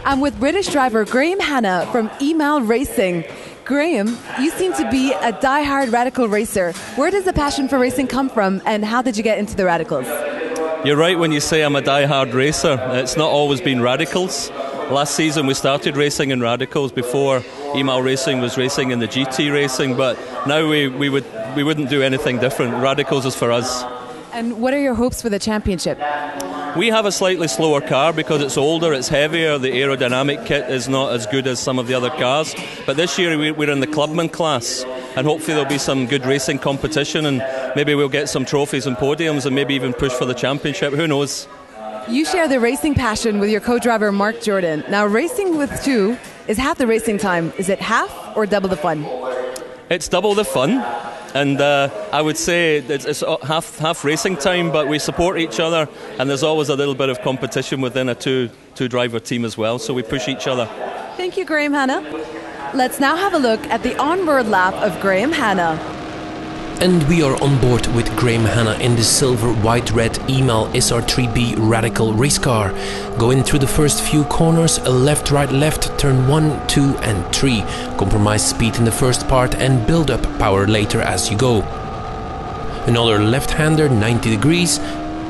I'm with British driver Graeme Hanna from EMAL Racing. Graeme, you seem to be a die-hard radical racer. Where does the passion for racing come from, and how did you get into the radicals? You're right when you say I'm a die-hard racer. It's not always been radicals. Last season we started racing in radicals before EMAL Racing was racing in the GT racing, but now we wouldn't do anything different. Radicals is for us. And what are your hopes for the championship? We have a slightly slower car because it's older, it's heavier, the aerodynamic kit is not as good as some of the other cars. But this year we're in the clubman class, and hopefully there'll be some good racing competition, and maybe we'll get some trophies and podiums and maybe even push for the championship. Who knows? You share the racing passion with your co-driver Mark Jordan. Now, racing with two is half the racing time. Is it half or double the fun? It's double the fun. And I would say it's half racing time, but we support each other, and there's always a little bit of competition within a two-driver team as well, so we push each other. Thank you, Graeme Hanna. Let's now have a look at the onboard lap of Graeme Hanna. And we are on board with Graeme Hanna in the silver, white, red EMAL SR3B Radical race car. Going through the first few corners, a left, right, left, turn 1, 2 and 3. Compromise speed in the first part and build up power later as you go. Another left-hander, 90 degrees,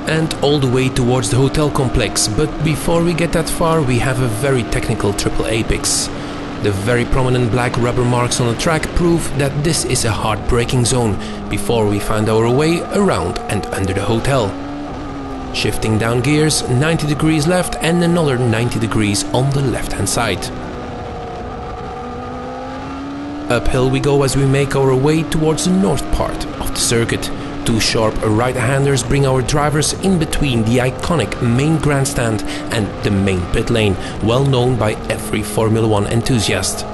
and all the way towards the hotel complex. But before we get that far, we have a very technical triple apex. The very prominent black rubber marks on the track prove that this is a hard braking zone before we find our way around and under the hotel. Shifting down gears, 90 degrees left and another 90 degrees on the left hand side. Uphill we go as we make our way towards the north part of the circuit. Two sharp right-handers bring our drivers in between the iconic main grandstand and the main pit lane, well known by every Formula 1 enthusiast.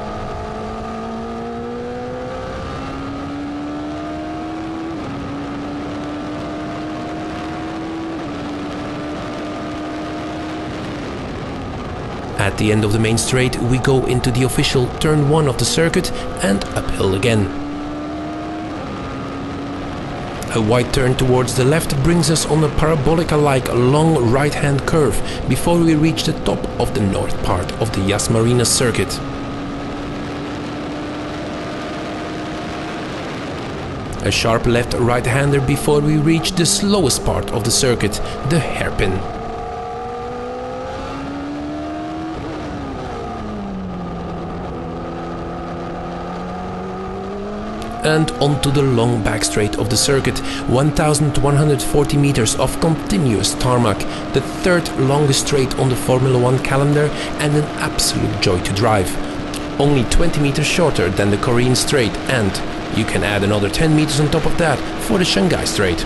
At the end of the main straight we go into the official turn 1 of the circuit and uphill again. A wide turn towards the left brings us on a parabolica-like long right-hand curve before we reach the top of the north part of the Yas Marina circuit. A sharp left right-hander before we reach the slowest part of the circuit, the hairpin. And onto the long back straight of the circuit, 1140 meters of continuous tarmac, the third longest straight on the Formula 1 calendar and an absolute joy to drive. Only 20 meters shorter than the Korean straight, and you can add another 10 meters on top of that for the Shanghai straight.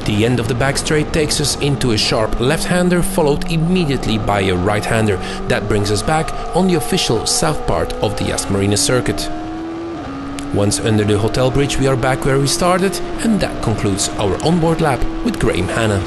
The end of the back straight takes us into a sharp left-hander followed immediately by a right-hander. That brings us back on the official south part of the Yas Marina circuit. Once under the hotel bridge we are back where we started, and that concludes our onboard lap with Graeme Hanna.